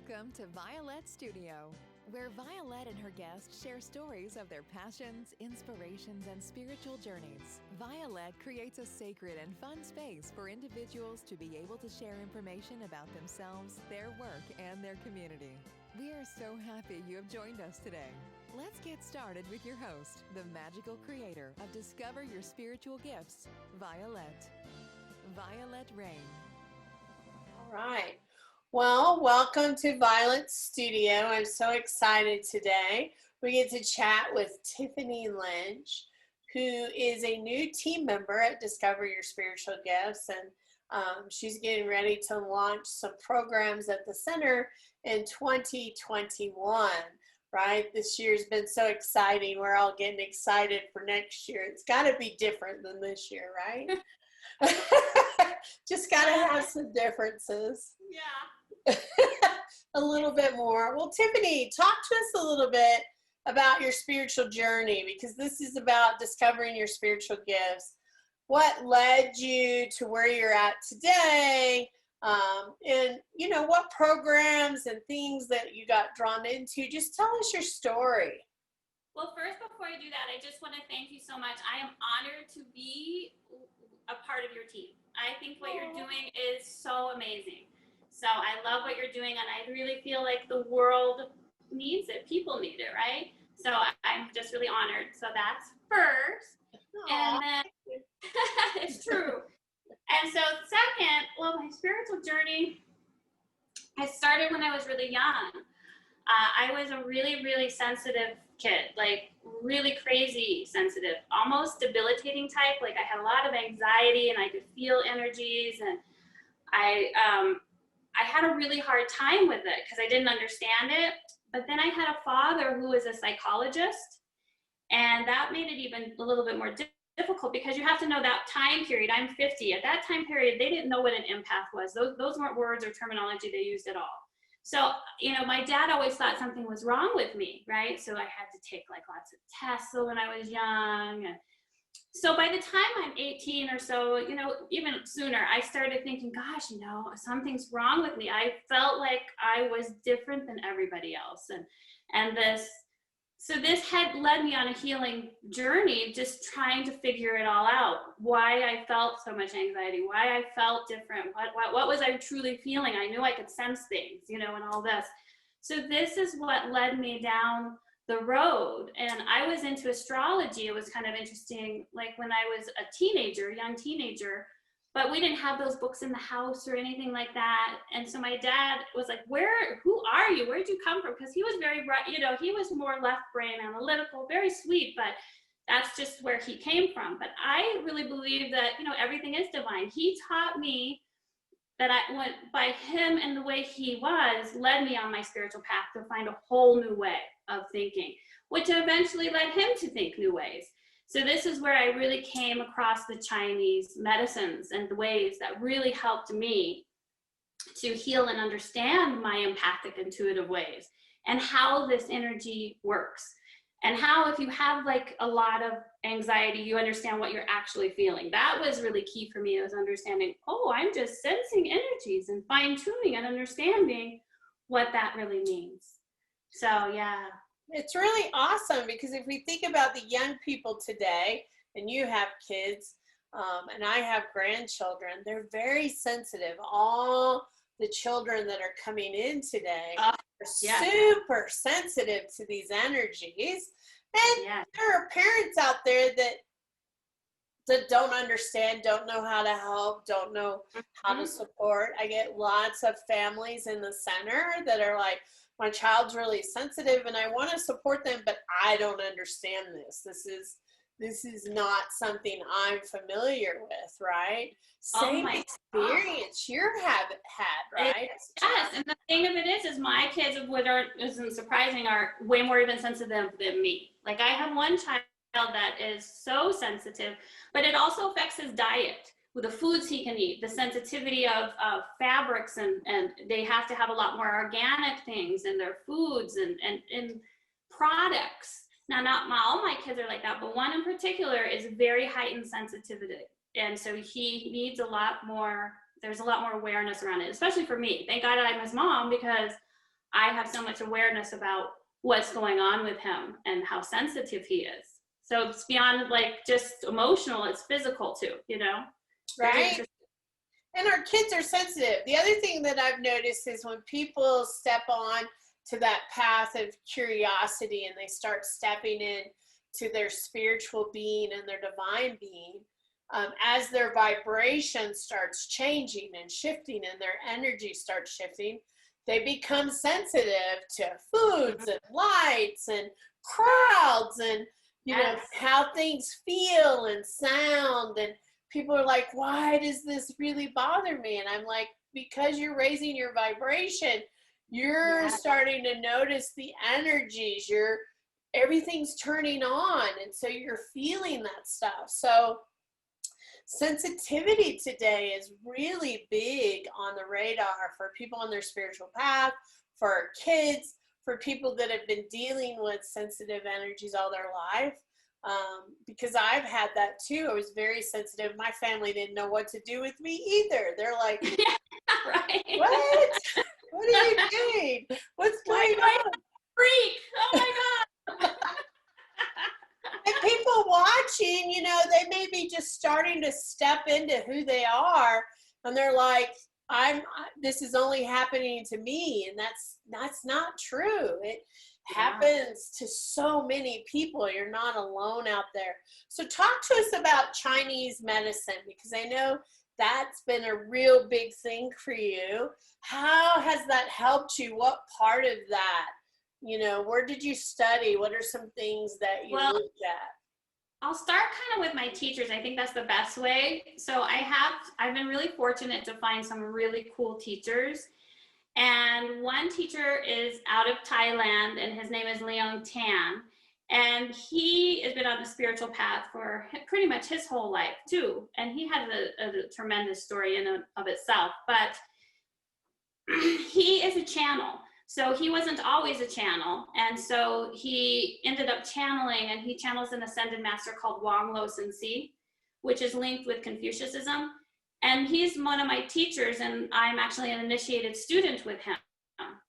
Welcome to Vialet Studio, where Vialet and her guests share stories of their passions, inspirations, and spiritual journeys. Vialet creates a sacred and fun space for individuals to be able to share information about themselves, their work, and their community. We are so happy you have joined us today. Let's get started with your host, the magical creator of Discover Your Spiritual Gifts, Vialet. Vialet Rain. All right. Well, welcome to Vialet Studio. I'm so excited today. We get to chat with Tiffany Lynch, who is a new team member at Discover Your Spiritual Gifts, and she's getting ready to launch some programs at the center in 2021. Right? This year's been so exciting. We're all getting excited for next year. It's got to be different than this year, right? Just got to have some differences. Yeah. A little bit more. Well, Tiffany, talk to us a little bit about your spiritual journey, because this is about discovering your spiritual gifts. What led you to where you're at today? And, you know, what programs and things that you got drawn into? Just tell us your story. Well, first, before I do that, I just want to thank you so much. I am honored to be a part of your team. I think what you're doing is so amazing. So I love what you're doing, and I really feel like the world needs it. People need it, right? So I'm just really honored. So that's first. Aww. And then it's true. And so second, well, my spiritual journey, I started when I was really young. I was a really, really sensitive kid, like really crazy sensitive, almost debilitating type. Like I had a lot of anxiety and I could feel energies, and I had a really hard time with it because I didn't understand it. But then I had a father who was a psychologist, and that made it even a little bit more difficult because you have to know that time period. I'm 50. At that time period, they didn't know what an empath was. Those weren't words or terminology they used at all. So, you know, my dad always thought something was wrong with me, right? So I had to take like lots of tests when I was young. And so by the time I'm 18 or so, you know, even sooner, I started thinking, gosh, you know, something's wrong with me. I felt like I was different than everybody else. So this had led me on a healing journey, just trying to figure it all out. Why I felt so much anxiety, why I felt different, what was I truly feeling? I knew I could sense things, you know, and all this. So this is what led me down the road. And I was into astrology. It was kind of interesting, like when I was a teenager, young teenager, but we didn't have those books in the house or anything like that. And so my dad was like, who are you? Where'd you come from? Because he was very, you know, he was more left brain analytical, very sweet, but that's just where he came from. But I really believe that, you know, everything is divine. He taught me that I went by him, and the way he was led me on my spiritual path to find a whole new way of thinking, which eventually led him to think new ways. So this is where I really came across the Chinese medicines and the ways that really helped me to heal and understand my empathic, intuitive ways, and how this energy works. And how, if you have like a lot of anxiety, you understand what you're actually feeling. That was really key for me, was understanding, oh, I'm just sensing energies and fine tuning and understanding what that really means. So, yeah. It's really awesome, because if we think about the young people today, and you have kids, and I have grandchildren, they're very sensitive. All the children that are coming in today are super sensitive to these energies. And there are parents out there that don't understand, don't know how to help, don't know how to support. I get lots of families in the center that are like, my child's really sensitive and I want to support them, but I don't understand this. This is not something I'm familiar with, right? Same experience you have had, right? Yes, and the thing of it is my kids, which isn't surprising, are way more even sensitive than me. Like I have one child that is so sensitive, but it also affects his diet, with the foods he can eat, the sensitivity of fabrics, and they have to have a lot more organic things in their foods and products. Now, not all my kids are like that, but one in particular is very heightened sensitivity. And so he needs a lot more, there's a lot more awareness around it, especially for me. Thank God I'm his mom, because I have so much awareness about what's going on with him and how sensitive he is. So it's beyond like just emotional, it's physical too, you know? Right. And our kids are sensitive. The other thing that I've noticed is when people step on to that path of curiosity and they start stepping in to their spiritual being and their divine being, as their vibration starts changing and shifting and their energy starts shifting, they become sensitive to foods and lights and crowds and, you know, how things feel and sound. And people are like, why does this really bother me? And I'm like, because you're raising your vibration, you're starting to notice the energies, everything's turning on. And so you're feeling that stuff. So sensitivity today is really big on the radar for people on their spiritual path, for our kids, for people that have been dealing with sensitive energies all their life. Because I've had that too. I was very sensitive. My family didn't know what to do with me either. They're like, right. What? What are you doing? What's going on? Freak. Oh my God. And people watching, you know, they may be just starting to step into who they are, and they're like, this is only happening to me. And that's not true. It happens to so many people. You're not alone out there. So talk to us about Chinese medicine, because I know that's been a real big thing for you. How has that helped you? What part of that? You know, where did you study? What are some things that you looked at? I'll start kind of with my teachers. I think that's the best way. So I've been really fortunate to find some really cool teachers. And one teacher is out of Thailand, and his name is Leon Tan. And he has been on the spiritual path for pretty much his whole life too. And he has a tremendous story in and of itself, but he is a channel. So he wasn't always a channel. And so he ended up channeling, and he channels an ascended master called Wang Lo Sin Si, which is linked with Confucianism. And he's one of my teachers, and I'm actually an initiated student with him.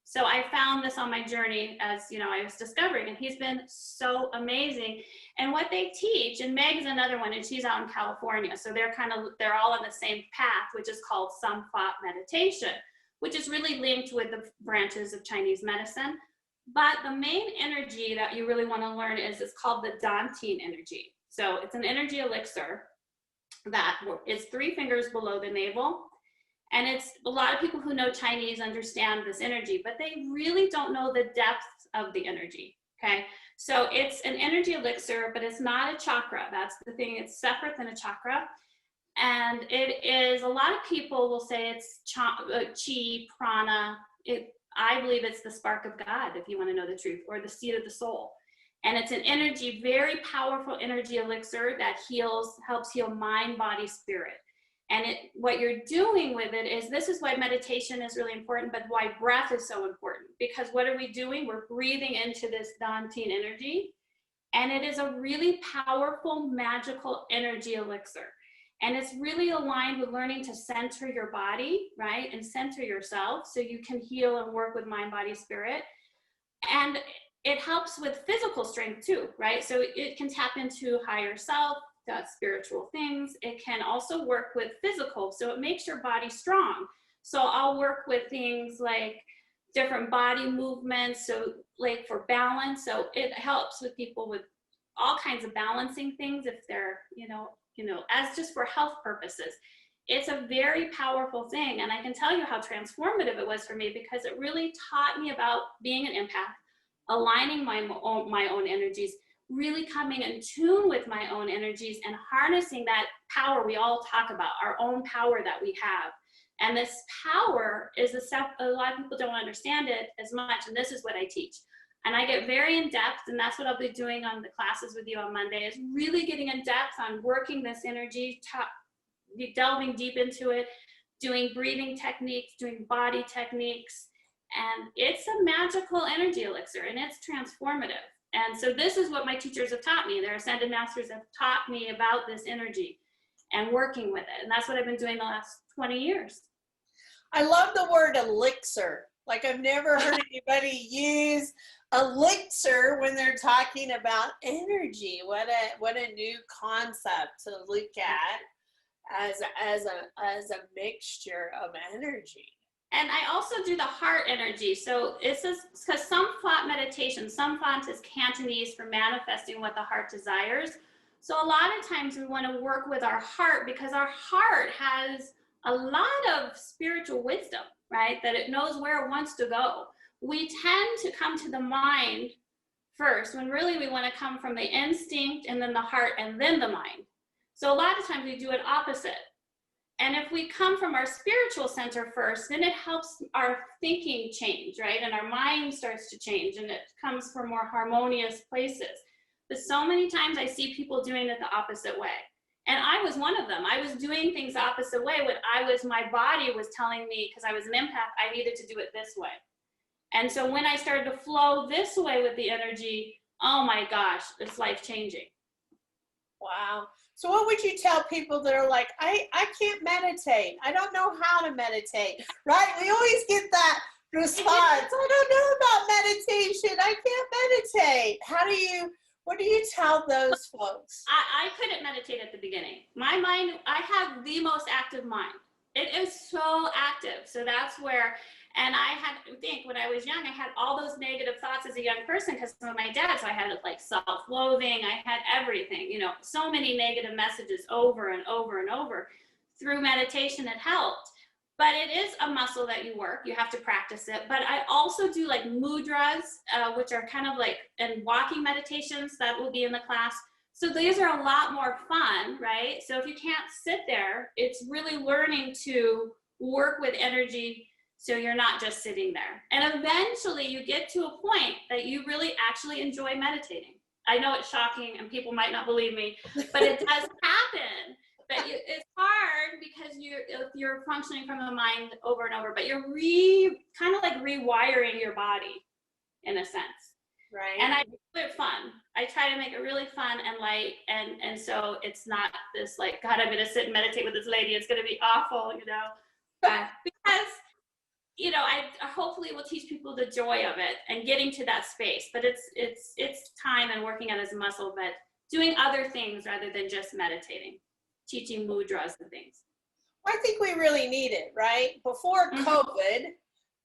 So I found this on my journey as, you know, I was discovering, and he's been so amazing. And what they teach, and Meg's another one, and she's out in California. So they're all on the same path, which is called Samphot meditation, which is really linked with the branches of Chinese medicine. But the main energy that you really want to learn is called the Dantian energy. So it's an energy elixir that is 3 fingers below the navel. And it's a lot of people who know Chinese understand this energy, but they really don't know the depth of the energy, okay? So it's an energy elixir, but it's not a chakra. That's the thing, it's separate than a chakra. And it is, a lot of people will say it's chi, prana. I believe it's the spark of God, if you want to know the truth, or the seed of the soul. And it's an energy, very powerful energy elixir that helps heal mind, body, spirit. And what you're doing with it is, this is why meditation is really important, but why breath is so important. Because what are we doing? We're breathing into this Dantian energy. And it is a really powerful, magical energy elixir. And it's really aligned with learning to center your body, right? And center yourself so you can heal and work with mind, body, spirit. And it helps with physical strength too, right? So it can tap into higher self, spiritual things. It can also work with physical, so it makes your body strong. So I'll work with things like different body movements, so like for balance. So it helps with people with all kinds of balancing things if they're, you know, as just for health purposes. It's a very powerful thing. And I can tell you how transformative it was for me, because it really taught me about being an empath, aligning my own energies, really coming in tune with my own energies and harnessing that power we all talk about, our own power that we have. And this power is a lot of people don't understand it as much. And this is what I teach. And I get very in depth, and that's what I'll be doing on the classes with you on Monday, is really getting in depth on working this energy, delving deep into it, doing breathing techniques, doing body techniques. And it's a magical energy elixir, and it's transformative. And so this is what my teachers have taught me. Their ascended masters have taught me about this energy and working with it. And that's what I've been doing the last 20 years. I love the word elixir. Like I've never heard anybody use elixir when they're talking about energy. What a new concept to look at as a mixture of energy. And I also do the heart energy. So it's because some font meditation, some fonts is Cantonese for manifesting what the heart desires. So a lot of times we want to work with our heart because our heart has a lot of spiritual wisdom, right? That it knows where it wants to go. We tend to come to the mind first when really we want to come from the instinct and then the heart and then the mind. So a lot of times we do it opposite. And if we come from our spiritual center first, then it helps our thinking change, right? And our mind starts to change and it comes from more harmonious places. But so many times I see people doing it the opposite way. And I was one of them. I was doing things the opposite way when my body was telling me, because I was an empath, I needed to do it this way. And so when I started to flow this way with the energy, oh my gosh, it's life changing. Wow. So what would you tell people that are like, I can't meditate. I don't know how to meditate, right? We always get that response. I don't know about meditation. I can't meditate. What do you tell those folks? I couldn't meditate at the beginning. My mind, I have the most active mind. It is so active. So that's where, and I think when I was young, I had all those negative thoughts as a young person because of my dad. So I had like self-loathing. I had everything, so many negative messages over and over and over. Through meditation, it helped. But it is a muscle that you work. You have to practice it. But I also do like mudras, which are kind of like and walking meditations that will be in the class. So these are a lot more fun, right? So if you can't sit there, it's really learning to work with energy so you're not just sitting there. And eventually you get to a point that you really actually enjoy meditating. I know it's shocking and people might not believe me, but it does happen. But it's hard because you're functioning from the mind over and over, but you're kind of like rewiring your body in a sense. Right. And I do it fun. I try to make it really fun and light. And so it's not this like, God, I'm going to sit and meditate with this lady. It's going to be awful, because, I hopefully will teach people the joy of it and getting to that space, but it's time and working on it as a muscle, but doing other things rather than just meditating, teaching mudras and things. I think we really need it, right? Before COVID,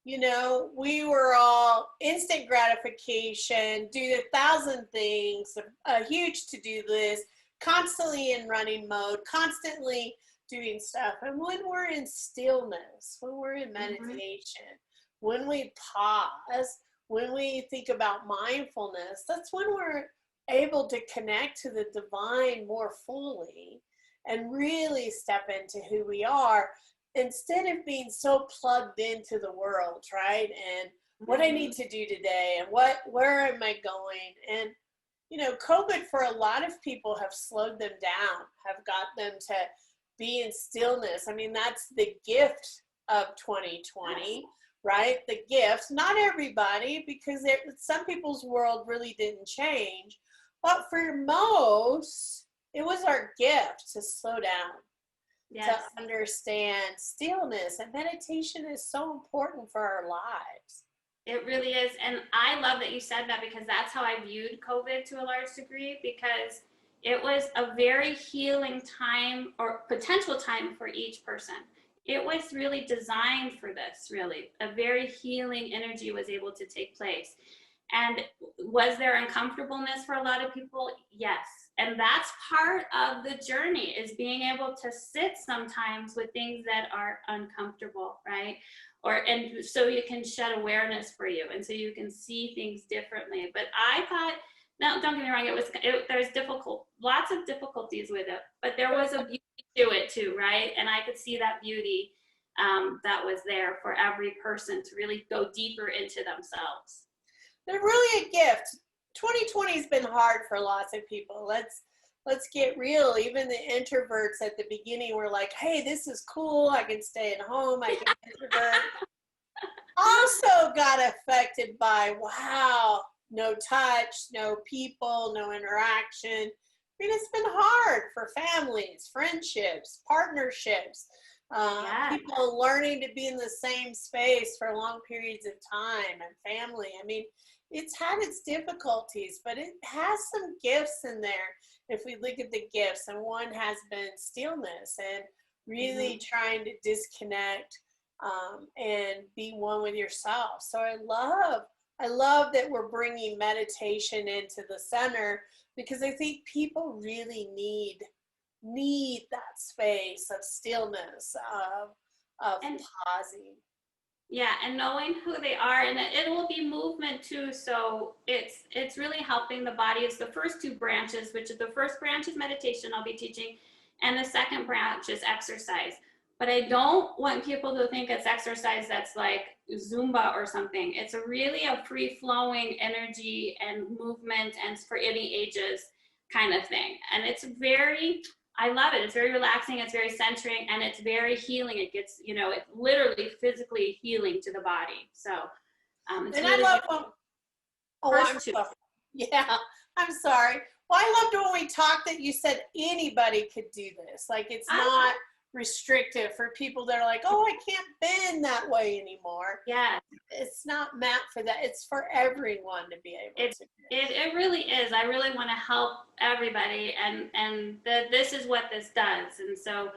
we were all instant gratification, do 1,000 things, a huge to-do list, constantly in running mode, constantly doing stuff. And when we're in stillness, when we're in meditation, when we pause, when we think about mindfulness, that's when we're able to connect to the divine more fully and really step into who we are instead of being so plugged into the world, right? And what I need to do today and where am I going? And, COVID for a lot of people have slowed them down, have got them to be in stillness. I mean, that's the gift of 2020, right? The gift, not everybody, because some people's world really didn't change, but for most, it was our gift to slow down, to understand stillness, and meditation is so important for our lives. It really is. And I love that you said that because that's how I viewed COVID to a large degree, because it was a very healing time or potential time for each person. It was really designed for this, really. A very healing energy was able to take place. And was there uncomfortableness for a lot of people? Yes. And that's part of the journey, is being able to sit sometimes with things that are uncomfortable, right? And so you can shed awareness for you, and so you can see things differently. But I thought, no, don't get me wrong, there's lots of difficulties with it, but there was a beauty to it too, right? And I could see that beauty that was there for every person to really go deeper into themselves. They're really a gift. 2020 has been hard for lots of people. Let's get real. Even the introverts at the beginning were like, hey, this is cool. I can stay at home. I can introvert. Also got affected by, wow, no touch, no people, no interaction. I mean, it's been hard for families, friendships, partnerships. People learning to be in the same space for long periods of time, and family. I mean, it's had its difficulties, but it has some gifts in there if we look at the gifts. And one has been stillness and really trying to disconnect and be one with yourself. So I love that we're bringing meditation into the center, because I think people really need that space of stillness, of pausing. Yeah, and knowing who they are, and it will be movement too. So it's really helping the body. It's the first two branches, which is the first branch is meditation I'll be teaching, and the second branch is exercise. But I don't want people to think it's exercise that's like Zumba or something. It's really a free-flowing energy and movement, and for any ages kind of thing. And it's I love it. It's very relaxing. It's very centering, and it's very healing. It gets, it's literally physically healing to the body. So, and really, I love yeah, I'm sorry. Well, I loved when we talked that you said anybody could do this. Like, it's not restrictive for people that are like, oh, I can't bend that way anymore. Yeah. It's not meant for that. It's for everyone to be able to. It really is. I really want to help everybody, and this is what this does. And so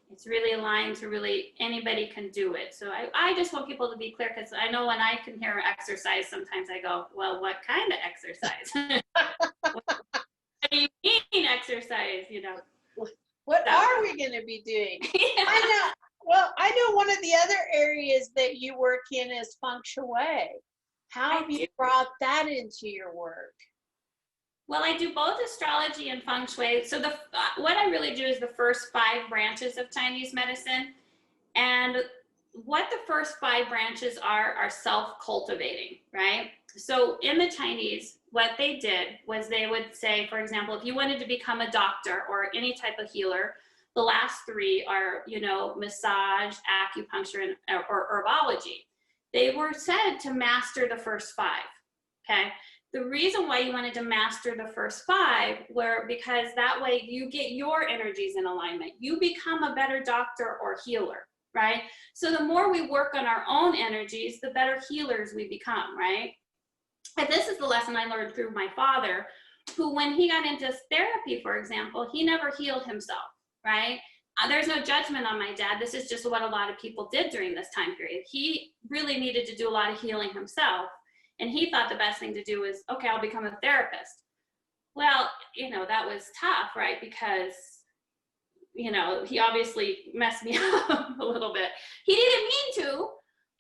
it's really aligned to really anybody can do it. So I just want people to be clear, because I know when I can hear exercise, sometimes I go, well, what kind of exercise? What do you mean exercise, What are we going to be doing? Yeah. I know. Well, I know one of the other areas that you work in is feng shui. How have you brought that into your work? Well, I do both astrology and feng shui. So what I really do is the first 5 branches of Chinese medicine. And what the first 5 branches are self-cultivating, right? So in the Chinese, what they did was they would say, for example, if you wanted to become a doctor or any type of healer, the last 3 are, massage, acupuncture, or herbology. They were said to master the first 5, okay? The reason why you wanted to master the first 5 were because that way you get your energies in alignment. You become a better doctor or healer, right? So the more we work on our own energies, the better healers we become, right? And this is the lesson I learned through my father, who, when he got into therapy, for example, he never healed himself, right? There's no judgment on my dad. This is just what a lot of people did during this time period. He really needed to do a lot of healing himself. And he thought the best thing to do was, okay, I'll become a therapist. Well, that was tough, right? Because, he obviously messed me up a little bit. He didn't mean to.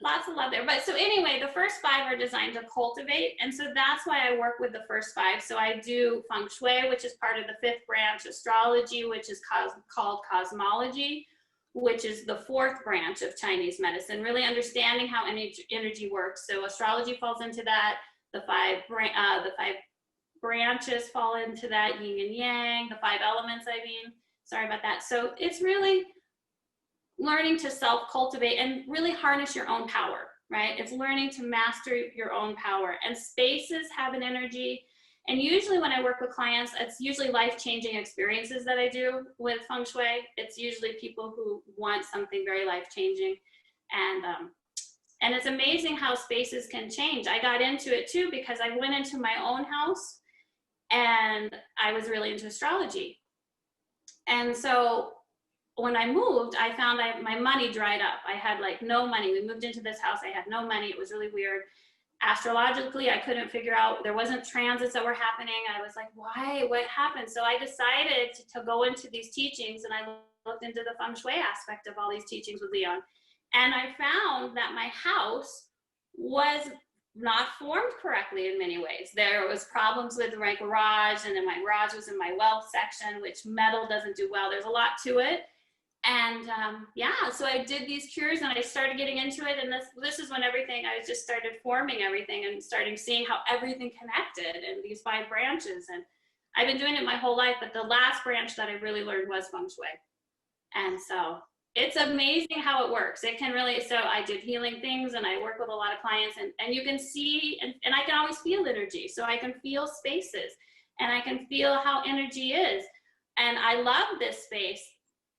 Lots of love there. But so anyway, the first 5 are designed to cultivate. And so that's why I work with the first 5. So I do feng shui, which is part of the 5th branch, astrology, which is called cosmology, which is the 4th branch of Chinese medicine, really understanding how energy works. So astrology falls into that. The 5 branches fall into that, yin and yang, the 5 elements, sorry about that. So it's really learning to self-cultivate and really harness your own power, right? It's learning to master your own power. And spaces have an energy. And usually when I work with clients, it's usually life-changing experiences that I do with feng shui. It's usually people who want something very life-changing. And it's amazing how spaces can change. I got into it too because I went into my own house and I was really into astrology. And so when I moved, I found my money dried up. I had like no money. We moved into this house. I had no money. It was really weird. Astrologically, I couldn't figure out, there wasn't transits that were happening. I was like, why? What happened? So I decided to go into these teachings, and I looked into the feng shui aspect of all these teachings with Leon. And I found that my house was not formed correctly in many ways. There was problems with my garage, and then my garage was in my wealth section, which metal doesn't do well. There's a lot to it. And so I did these cures and I started getting into it. And this is when I just started forming everything and starting seeing how everything connected and these 5 branches. And I've been doing it my whole life, but the last branch that I really learned was feng shui. And so it's amazing how it works. It can really, so I did healing things and I work with a lot of clients, and you can see, and I can always feel energy. So I can feel spaces and I can feel how energy is. And I love this space.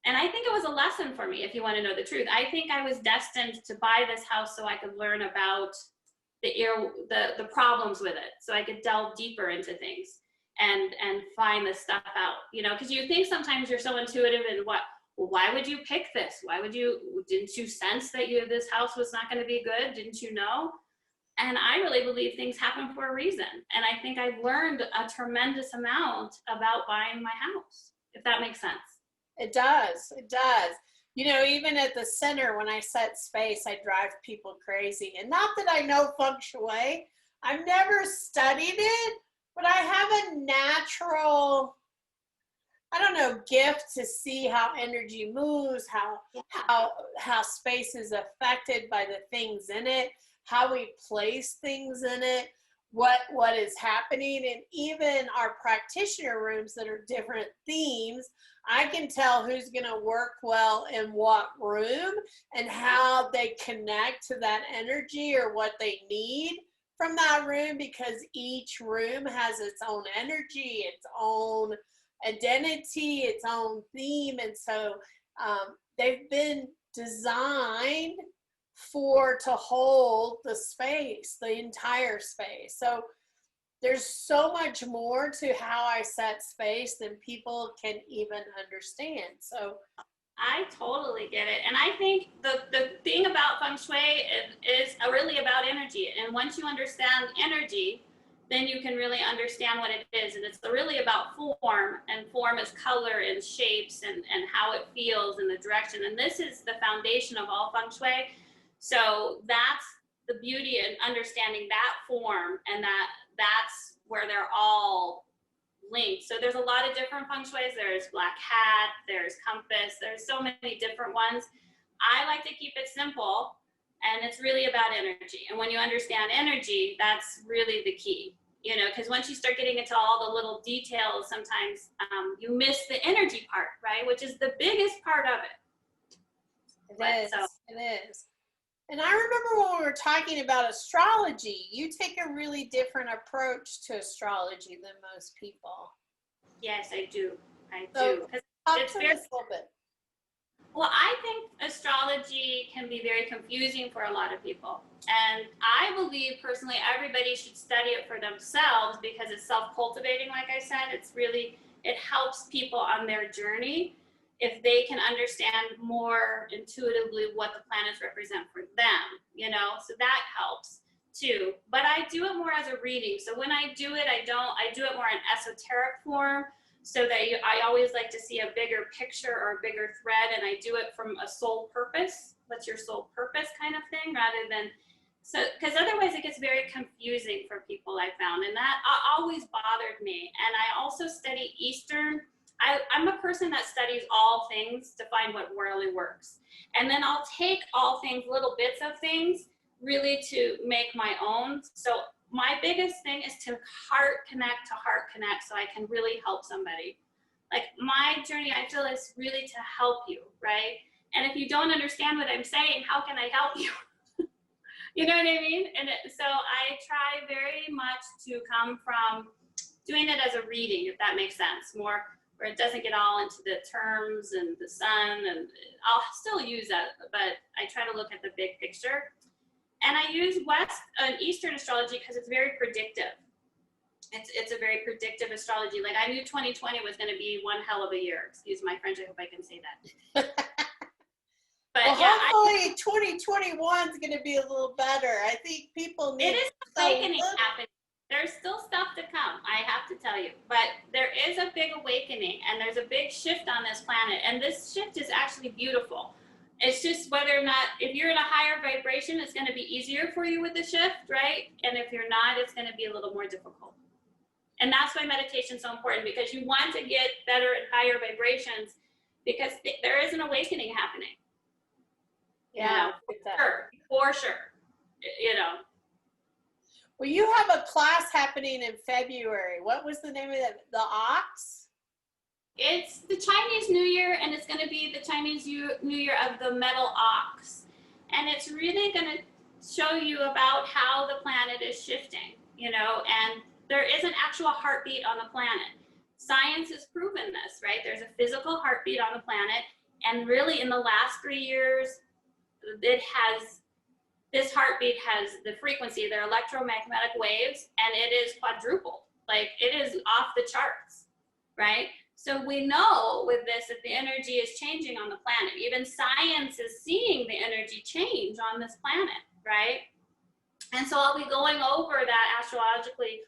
And I think it was a lesson for me, if you want to know the truth. I think I was destined to buy this house so I could learn about the problems with it, so I could delve deeper into things and find the stuff out, you know, because you think sometimes you're so intuitive and well, why would you pick this? Didn't you sense that this house was not going to be good? Didn't you know? And I really believe things happen for a reason. And I think I've learned a tremendous amount about buying my house, if that makes sense. It does. It does. You know, even at the center, when I set space, I drive people crazy. And not that I know feng shui. I've never studied it, but I have a natural, I don't know, gift to see how energy moves, how space is affected by the things in it, how we place things in it, what is happening. And even our practitioner rooms that are different themes, I can tell who's going to work well in what room and how they connect to that energy or what they need from that room, because each room has its own energy, its own identity, its own theme. And so they've been designed to hold the space, the entire space. So there's so much more to how I set space than people can even understand. So I totally get it. And I think the thing about feng shui is really about energy. And once you understand energy, then you can really understand what it is. And it's really about form, and form is color and shapes and how it feels in the direction. And this is the foundation of all feng shui. So that's the beauty in understanding that form, and that's where they're all linked. So there's a lot of different feng shuis. There's black hat, there's compass, there's so many different ones. I like to keep it simple, and it's really about energy. And when you understand energy, that's really the key, you know, because once you start getting into all the little details, sometimes you miss the energy part, right? Which is the biggest part of it. It is. And I remember when we were talking about astrology, you take a really different approach to astrology than most people. Yes, I do. So talk to us a little bit. Well, I think astrology can be very confusing for a lot of people. And I believe personally everybody should study it for themselves, because it's self-cultivating, like I said. It helps people on their journey if they can understand more intuitively what the planets represent for them, you know, so that helps too. But I do it more as a reading. So when I do it, I do it more in esoteric form, so that I always like to see a bigger picture or a bigger thread, and I do it from a soul purpose. What's your soul purpose kind of thing, rather than, so, because otherwise it gets very confusing for people, I found, and that always bothered me. And I also study Eastern. I'm a person that studies all things to find what really works. And then I'll take all things, little bits of things, really to make my own. So my biggest thing is to heart connect, so I can really help somebody. Like my journey, I feel, is really to help you, right? And if you don't understand what I'm saying, how can I help you? You know what I mean? So I try very much to come from doing it as a reading, if that makes sense, more where it doesn't get all into the terms and the sun, and I'll still use that, but I try to look at the big picture. And I use Eastern astrology because it's very predictive. It's a very predictive astrology. Like I knew 2020 was going to be one hell of a year. Excuse my French, I hope I can say that. But well, yeah, hopefully 2021 is going to be a little better. I think people need. It is awakening happening. There's still stuff to come, I have to tell you. But there is a big awakening, and there's a big shift on this planet. And this shift is actually beautiful. It's just whether or not, if you're in a higher vibration, it's going to be easier for you with the shift, right? And if you're not, it's going to be a little more difficult. And that's why meditation is so important, because you want to get better and higher vibrations, because there is an awakening happening. Yeah, you know, for sure, you know. Well, you have a class happening in February. What was the name of that? The Ox? It's the Chinese New Year, and it's going to be the Chinese New Year of the metal ox. And it's really going to show you about how the planet is shifting, you know, and there is an actual heartbeat on the planet. Science has proven this, right? There's a physical heartbeat on the planet, And really in the last 3 years, this heartbeat has the frequency, their electromagnetic waves, and it is quadrupled. Like, it is off the charts, right? So we know with this that the energy is changing on the planet. Even science is seeing the energy change on this planet, right? And so I'll be going over that astrologically,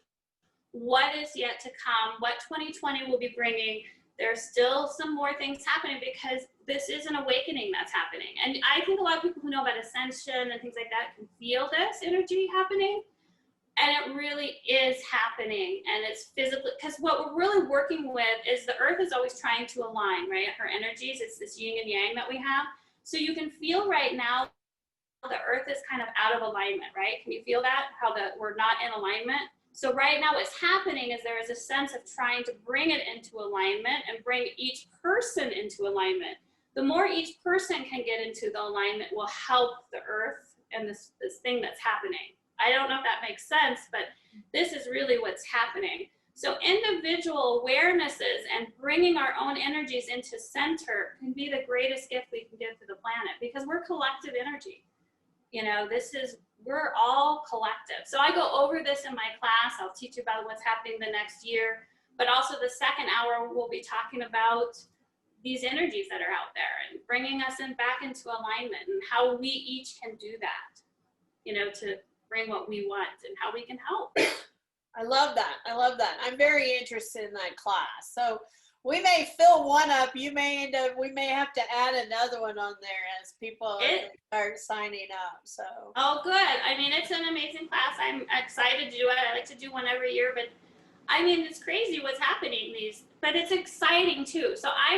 what is yet to come, what 2020 will be bringing. There's still some more things happening because this is an awakening that's happening. And I think a lot of people who know about ascension and things like that can feel this energy happening. And it really is happening. And it's physically, because what we're really working with is the earth is always trying to align, right? Her energies, it's this yin and yang that we have. So you can feel right now the earth is kind of out of alignment, right? Can you feel that? How we're not in alignment? So right now what's happening is there is a sense of trying to bring it into alignment and bring each person into alignment. The more each person can get into the alignment will help the earth and this thing that's happening. I don't know if that makes sense, but this is really what's happening. So individual awarenesses and bringing our own energies into center can be the greatest gift we can give to the planet because we're collective energy. You know, we're all collective. So I go over this in my class. I'll teach you about what's happening the next year, but also the second hour, we'll be talking about these energies that are out there and bringing us back into alignment and how we each can do that, you know, to bring what we want and how we can help. I love that. I love that. I'm very interested in that class. So we may fill one up. We may have to add another one on there as people start signing up. So. Oh, good. I mean, it's an amazing class. I'm excited to do it. I like to do one every year, but I mean, it's crazy what's happening but it's exciting too. So I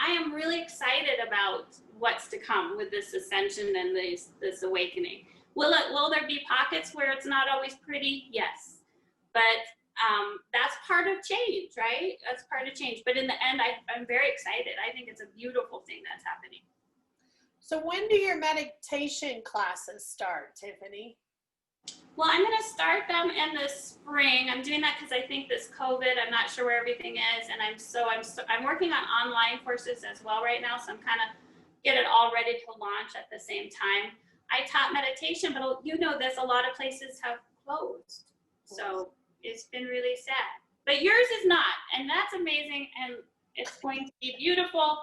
am really excited about what's to come with this ascension and this awakening. Will there be pockets where it's not always pretty? Yes. But that's part of change, right? That's part of change. But in the end, I'm very excited. I think it's a beautiful thing that's happening. So when do your meditation classes start, Tiffany? Well, I'm going to start them in the spring. I'm doing that because I think this COVID, I'm not sure where everything is. And I'm working on online courses as well right now. So I'm kind of get it all ready to launch at the same time. I taught meditation, but you know this, a lot of places have closed. So it's been really sad. But yours is not, and that's amazing, and it's going to be beautiful.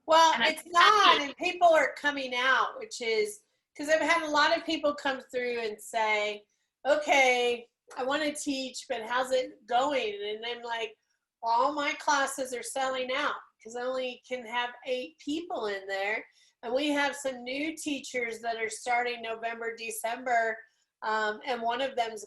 Well, it's not, and people are coming out, which is, because I've had a lot of people come through and say, okay, I want to teach, but how's it going? And I'm like, well, all my classes are selling out because I only can have 8 people in there. And we have some new teachers that are starting November, December, and one of them's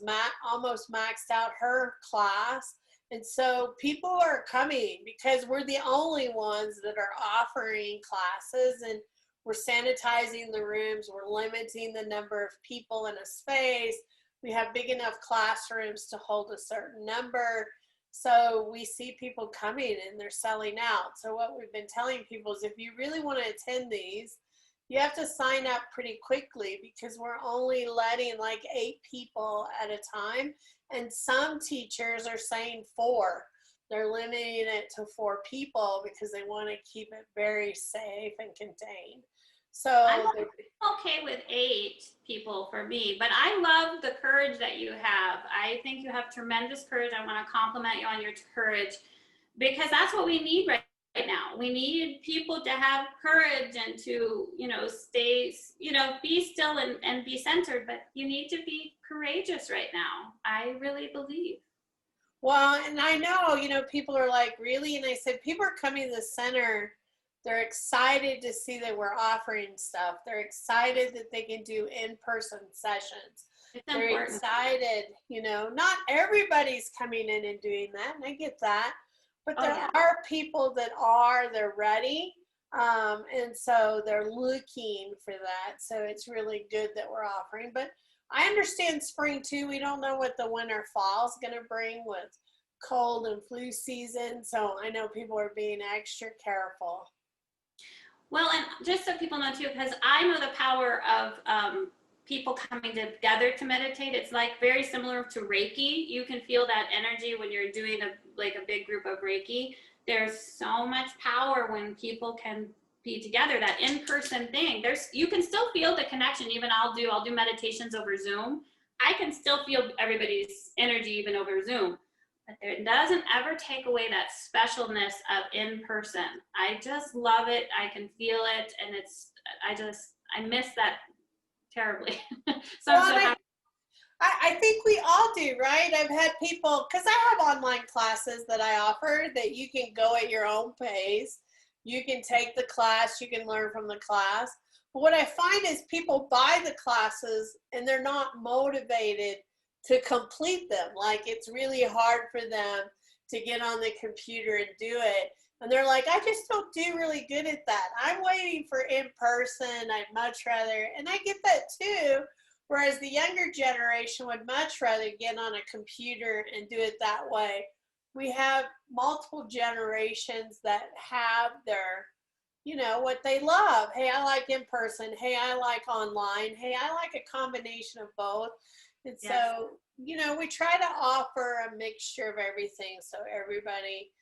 almost maxed out her class. And so people are coming because we're the only ones that are offering classes, and we're sanitizing the rooms. We're limiting the number of people in a space. We have big enough classrooms to hold a certain number. So we see people coming and they're selling out. So what we've been telling people is if you really want to attend these, you have to sign up pretty quickly because we're only letting like 8 people at a time. And some teachers are saying 4. They're limiting it to 4 people because they want to keep it very safe and contained. So I'm okay with 8 people for me, but I love the courage that you have. I think you have tremendous courage. I want to compliment you on your courage because that's what we need right now. We need people to have courage and to, stay, be still and be centered, but you need to be courageous right now. I really believe. Well, and I know, people are like, really? And I said, people are coming to the center. They're excited to see that we're offering stuff. They're excited that they can do in-person sessions. They're excited, not everybody's coming in and doing that, and I get that. But there are people that they're ready, and so they're looking for that. So it's really good that we're offering. But I understand spring too. We don't know what the winter fall is going to bring with cold and flu season. So I know people are being extra careful. Well, and just so people know too, because I know the power of people coming together to meditate. It's like very similar to Reiki. You can feel that energy when you're doing a big group of Reiki. There's so much power when people can be together, that in-person thing. You can still feel the connection. Even I'll do meditations over Zoom. I can still feel everybody's energy even over Zoom, but it doesn't ever take away that specialness of in person. I just love it. I can feel it, and I miss that terribly. So I'm so happy. I think we all do, right? I've had people, because I have online classes that I offer that you can go at your own pace. You can take the class, you can learn from the class. But what I find is people buy the classes and they're not motivated to complete them. Like, it's really hard for them to get on the computer and do it. And they're like, I just don't do really good at that. I'm waiting for in person. I'd much rather, and I get that too. Whereas the younger generation would much rather get on a computer and do it that way. We have multiple generations that have their, what they love. Hey, I like in person. Hey, I like online. Hey, I like a combination of both. And so, we try to offer a mixture of everything so everybody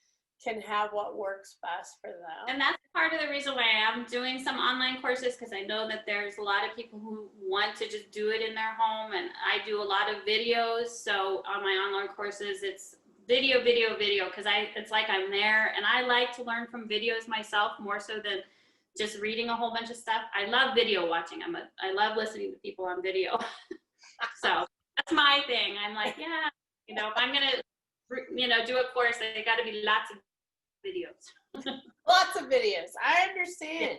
can have what works best for them. And that's part of the reason why I am doing some online courses, because I know that there's a lot of people who want to just do it in their home, and I do a lot of videos. So on my online courses, it's video, because it's like I'm there, and I like to learn from videos myself more so than just reading a whole bunch of stuff. I love video watching. I love listening to people on video. So that's my thing. I'm like, if I'm gonna, do a course, they got to be lots of videos. Lots of videos. I understand.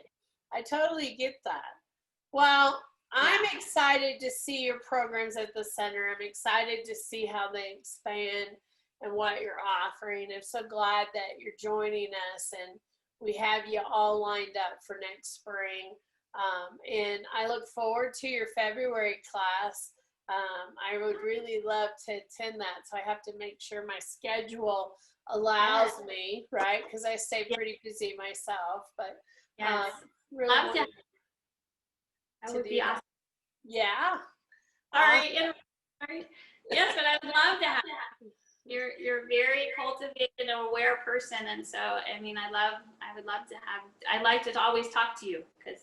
I totally get that. Well, I'm excited to see your programs at the center. I'm excited to see how they expand and what you're offering. I'm so glad that you're joining us, and we have you all lined up for next spring. And I look forward to your February class. I would really love to attend that. So I have to make sure my schedule allows me, right? Because I stay pretty busy myself, but really love to. That would be awesome. Yeah. Sorry. Yes, but I would love to have. You're very cultivated and aware person, and so I would love to have. I like to always talk to you because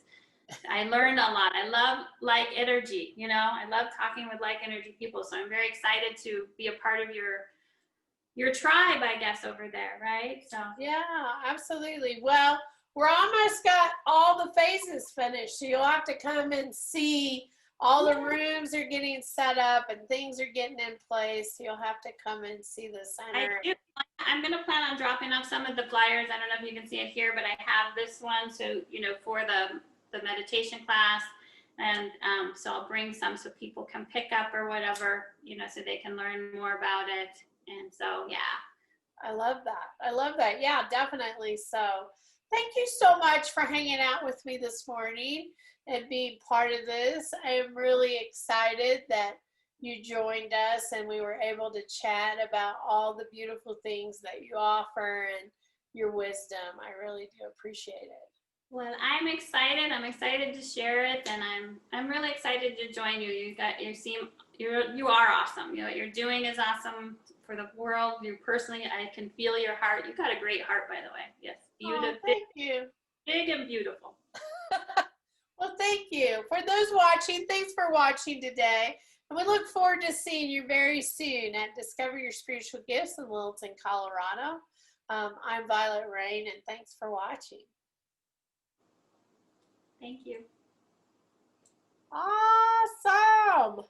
I learned a lot. I love like energy. I love talking with like energy people. So I'm very excited to be a part of your tribe, I guess, over there, right? So yeah, absolutely. Well, we're almost got all the phases finished, so you'll have to come and see. All the rooms are getting set up and things are getting in place. You'll have to come and see the center. I'm going to plan on dropping off some of the flyers. I don't know if you can see it here, but I have this one. So, for the meditation class. And so I'll bring some so people can pick up or whatever, so they can learn more about it. And so, yeah. I love that. Yeah, definitely. So thank you so much for hanging out with me this morning and being part of this. I am really excited that you joined us and we were able to chat about all the beautiful things that you offer and your wisdom. I really do appreciate it. Well, I'm excited. I'm excited to share it, and I'm really excited to join you. You are awesome. What you're doing is awesome for the world. You personally, I can feel your heart. You got a great heart, by the way. Yes, beautiful. Oh, thank you. Big and beautiful. Well, thank you. For those watching, thanks for watching today. And we look forward to seeing you very soon at Discover Your Spiritual Gifts in Littleton, Colorado. I'm Violet Rain, and thanks for watching. Thank you. Awesome.